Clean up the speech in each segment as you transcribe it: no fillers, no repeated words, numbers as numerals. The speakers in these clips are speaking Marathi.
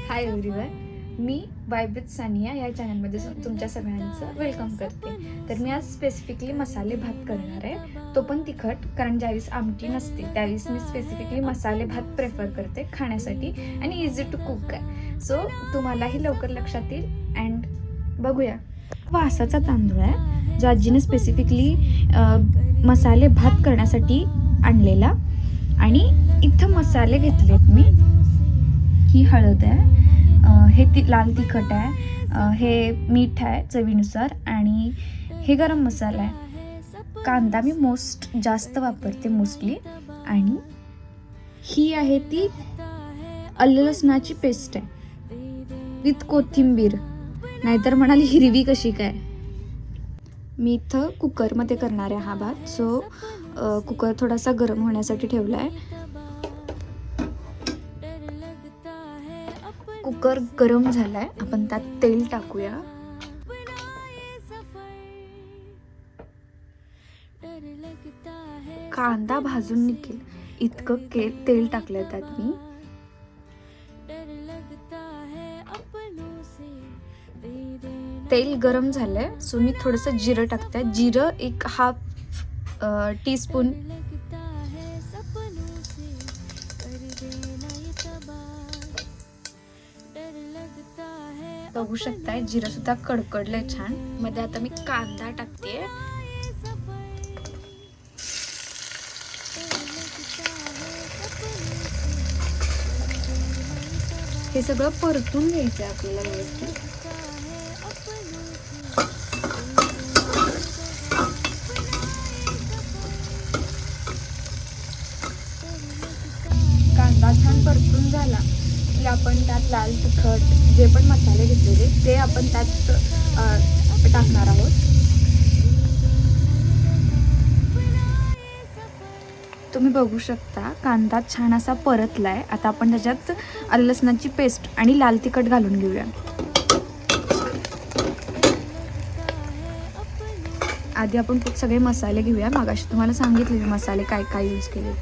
Hi everyone, me vibe with Sania या चॅनलमध्ये तुमच्या सगळ्यांचं वेलकम करते. तर मी आज स्पेसिफिकली मसाले भात करणार आहे, तो पण तिखट. कारण ज्यावेळेस आमटी नसते त्यावेळेस मी स्पेसिफिकली मसाले भात प्रेफर करते खाण्यासाठी आणि इझी टू कुक आहे. सो तुम्हालाही लवकर लक्षात येईल. अँड बघूया. वासाचा तांदूळ आहे जो आजीने स्पेसिफिकली मसाले भात करण्यासाठी आणलेला. आणि इथं मसाले घेतलेत मी. ही हळद आहे, हे लाल तिखट आहे, हे मीठ आहे चवीनुसार, आणि हे गरम मसाला आहे. कांदा मी जास्त वापरते मोस्टली. आणि ही आहे ती आलं लसणाची पेस्ट आहे विथ कोथिंबीर, नाहीतर म्हणाली हिरवी कशी काय. मी इथं कुकरमध्ये करणार आहे हा भात. सो कुकर थोडासा गरम होण्यासाठी ठेवला आहे. कुकर गरम झालाय, आपण त्यात तेल टाकूया. कांदा भाजून निघेल इतकं तेल टाकलंय त्यात मी. तेल गरम झालंय, सो मी थोडंसं जिरं टाकते. जिरं एक हाफ टीस्पून. बघू शकताय जिरं सुद्धा कडकडलंय छान. मध्ये आता मी कांदा टाकते. हे सगळं परतून घ्यायचं आपल्याला व्यवस्थित. कांदा छान परतून झाला की आपण त्यात लाल तिखट, जे पण मसाले घेतलेले ते आपण त्यात टाकणार आहोत. तुम्ही बघू शकता कांदा छान असा परतलाय. आता आपण त्याच्यात आलं लसणाची पेस्ट आणि लाल तिखट घालून घेऊया. आधी आपण सगळे मसाले घेऊया. मागाशी तुम्हाला सांगितले मी मसाले काय काय यूज केले.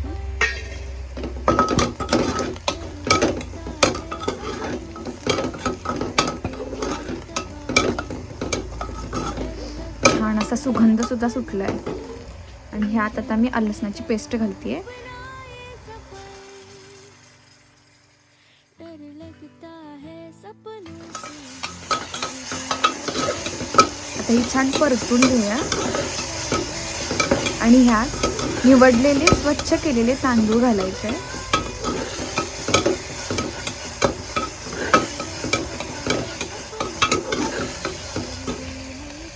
छान असा सुगंध सुद्धा सुटलाय. आणि ह्यात आता मी आलं लसणाची पेस्ट घालतेय. आता ही छान परतून घेऊया. आणि ह्यात निवडलेले स्वच्छ केलेले तांदूळ घालायचे.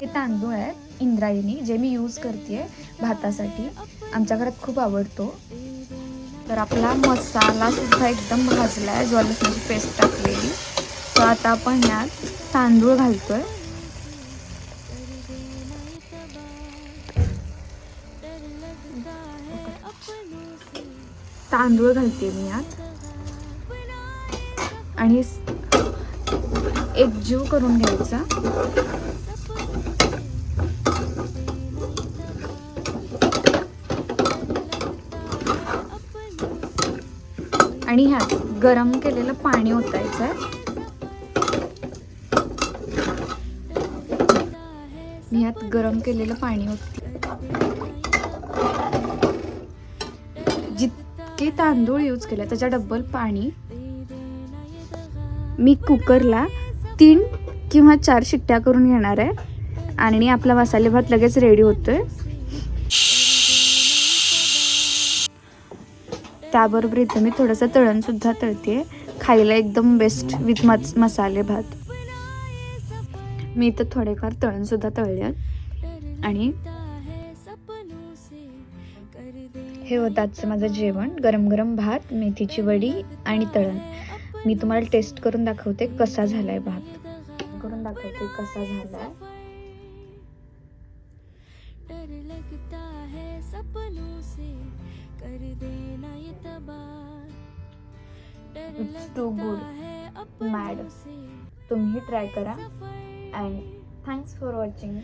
हे तांदूळ आहे इंद्रायणी, जे मी यूज करते भातासाठी. आमच्या घरात खूप आवडतो. तर आपला मसाला सुद्धा एकदम भाजला आहे, जो आलं लसणाची पेस्ट टाकलेली. तर आता आपण यात तांदूळ घालतोय. तांदूळ घालते मी यात आणि एकजीव करून घ्यायचा. आणि ह्यात गरम केलेलं पाणी ओतायचं आहे. मी ह्यात गरम केलेलं पाणी ओतते. जितके तांदूळ यूज केले त्याच्या डबल पाणी. मी कुकरला 3 किंवा 4 शिट्ट्या करून घेणार आहे आणि आपला मसाले भात लगेच रेडी होतोय. त्याबरोबर इथं मी थोडंसं तळण सुद्धा तळते. खायला एकदम बेस्ट विथ मसाले भात. मी इथं थोडेफार तळण सुद्धा तळले. आणि हे होतं आजचं माझं जेवण. गरम गरम भात, मेथीची वडी आणि तळण. मी तुम्हाला टेस्ट करून दाखवते कसा झालाय भात. करून दाखवते कसा झालाय. It's too good, mad. तुम्ही ट्राय करा. And thanks for watching.